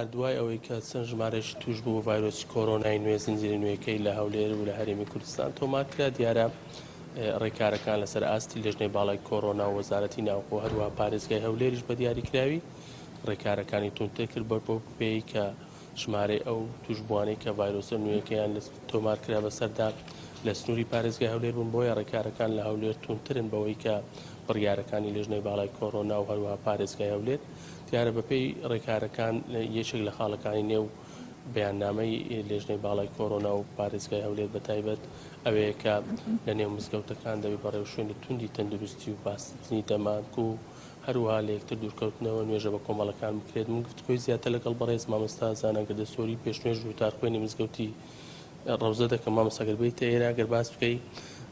دوای ئەوەی کە چەند ژمارەشی توش بوو ڤایرۆسی کۆرۆنای نوێ زنجیری نوێیەکەی لە هەولێر و لە هەرێمی کوردستان تۆمار کرا دیارە ڕێکارەکان لەسەر ئاستی لەژنەی باڵای کۆرۆنا و وەزارەتی ناوخۆ هەروەها پارێزگای هەولێریش بە دیاریکراوی ڕێکارەکانی تونتر کرد بۆ پێی کە ژمارەی ئەو توشبوانەی کە ڤایرۆسە نوێیەکەیان تۆمار کرا بەسەردا لە سنووری پارێزگای هەولێر بوون بۆیە ڕێکارەکان لە هەولێر تونترن بەوەی کە بڕیارەکانی لەژنەی باڵای کۆرۆنا و هەروەها پارێزگای هەولێر دیارە بەپێی ڕێکارەکان یەکێک لە خاڵەکانی نێو بەیاننامەی لێژنەی باڵای کۆرۆنا و پارێزگای هەولێر بەتایبەت ئەوەیە کە لە نێو مزگەوتەکان دەبێت بەڕێوە شوێنی توندی تەندروستی و باستنی دەمانک و هەروەها لە یەکتر دوورکەوتنەوە نوێژە بە کۆمەڵەکان بکرێت. من گفتگۆی زیاتر لەگەڵ بەڕێز مامۆستا زانانگەردە سۆری پێشنوێژ و تارخوێنی مزگەوتی ڕەوزە دەکەم مامۆستاگەر بێیتە ئێرە گەر باس بکەی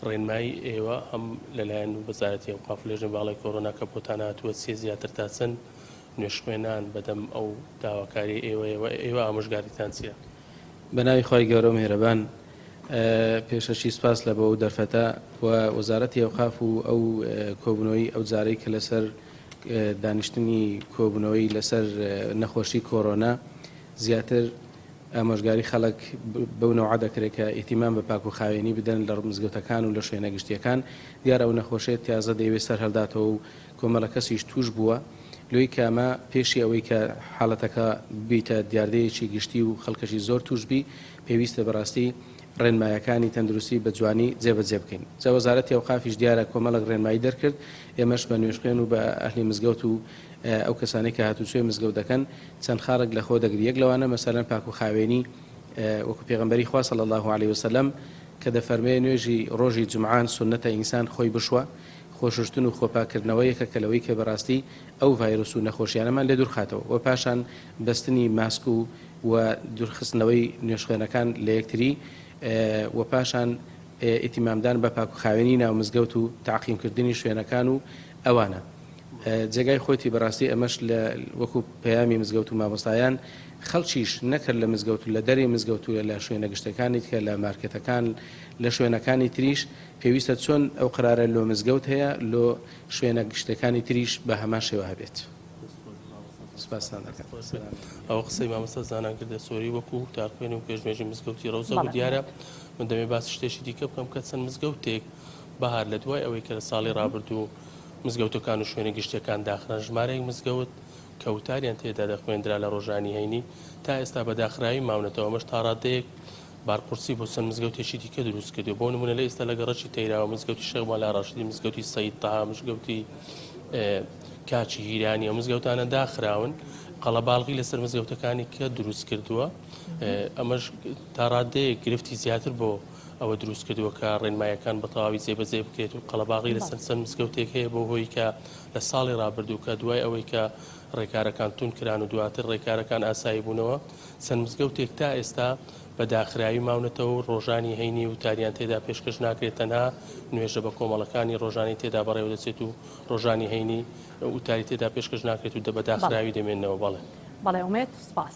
ڕێنمایی ئێوە هەم لەلایەن وەزارەتی ئەوقاف و لێژنەی باڵای کۆرۆنا کە بۆتان هاتووە چێ زیاتر تا چەند نوێشخوێنان بەدەم ئەو داواکاری ئێوە ئامۆژگاریتان چییە؟ بەناوی خۆی گەورە و میهرەبان پێشەشی سپاس لە بۆ دەرفەتە و وەزارەتی ئەوقاف و ئەو کۆبوونەوەی ئەو جارەی کە لەسەر دانیشتنی کۆبوونەوەی لەسەر نەخۆشی کۆرۆنا زیاتر ئامۆژگاری خەڵک بەو نەوع دەکرێت کە ئیتیمان بە پاک و خاوێنی بدەن لە مزگەوتەکان و لە شوێنە گشتیەکان دیارە ئەو نەخۆشیێت تیازە دەیەوێت سەر هەڵداتەوە و کۆمەڵە کەسیش توش بووە لۆی کامە پێشی ئەوەی کە حاڵەتەکە بیتە دیاردەیەکی گشتی و خەڵکەشی زۆر توشبی پێویستە بەڕاستی ڕێنمایەکانی تەندروستی بە جوانی جێبەجێ بکەین. جا وەزارەتی ئەوقافیش دیارە کۆمەڵک ڕێنمایی دەرکرد ئێمەش بە نوێژخوێن و بە ئەهلی مزگەوت و ئەو کەسانی کە هاتوچۆی مزگەوت دەکەن چەند خاڵک لە خۆ دەگری یەک لەوانە مەسەلەن پاک و خاوێنی وەکو پێغەمبەری خوا صلی الله علیه وسلم کە دەفەرمێ نوێژی ڕۆژی جومعان سنەتە ئینسان خۆی بشوە خۆششتن و خۆپاکردنەوەیەکە کە لەوەی کە بەڕاستی ئەو ڤایرۆس و نەخۆشیانەمان لێ دوورخاتەوە و پاشان بەستنی ماسک و دوورخستنەوەی نوێژخوێنەکان لە یەکتری و پاشان ئیتیمامدان بە پاک و خاوێنی ناو مزگەوت و تعقیمکردنی شوێنەکان و ئەوانە جێگای خۆتی بەڕاستی ئەمەش وەکو پەیامی مزگەوت و مامۆستایان خەڵکیش نەکرد لە مزگەوت و لە دەرێ مزگەوت و لە شوێنە گشتەکانی کە لە مارکێتەکان لە شوێنەکانی تریش پێویستە چۆن ئەو قرارە لۆ مزگەوت هەیە لۆ شوێنە گشتەکانی تریش بە هەمان شێوە هەبێت. ئەو قسەی مامۆستا زانانگەردە سۆری وەکو تارخوێنی و پێشنوێژی مزگەوتی ڕەوزە بوو دیارە من دەمێ باسی شتێکی دیکە بکەم کە چەند مزگەوتێک بەهار لە دوای ئەوەی کە لە ساڵی ڕابردوو مزگەوتەکان و شوێنە گشتەکان داخران ژمارەیەک مزگەوت کەوتاریان تێدا دەخوێندرا لە ڕۆژانی هەینی تا ئێستا بەداخراوی ماونەتەوە ئەمەش تا ڕادەیەک بارپرسی بۆ چەند مزگەوتێکی دیکە دروست کردو بۆ نمونە لە ئێستا لە گەڕەکی تەیراوە مزگەوتی شێخ مەلا ڕاشدی مزگەوتی سەید تەها مزگەوتی کاچی هیرانی ئەو مزگەوتانە داخراون قەڵەباڵغی لەسەر مزگەوتەکانی کە دروست کردووە ئەمەش تا ڕادەیەک گرفتی زیاتر بۆ ئەوە دروست کردووە کە ڕێنمایەکان بە تەواوی جێبەجێ بکرێت و قەڵەباغی لەسەر چەند مزگەوتێک هەیە بۆ هۆی کە لە ساڵی ڕابردوو کە دوای ئەوەی کە ڕێکارەکان تونکران و دواتر ڕێکارەکان ئاسایی بوونەوە چەند مزگەوتێک تا ئێستا بە داخراوی ماونەتەوە و ڕۆژانی هەینی وتاریان تێدا پێشکەش ناکرێت تەنها نوێژە بە کۆمەڵەکانی ڕۆژانی تێدا بەڕێوە دەچێت و ڕۆژانی هەینی وتاری تێدا پێشکەش ناکرێت و بە داخراوی دەمێننەوە. بەڵێ ئومێد سپاس.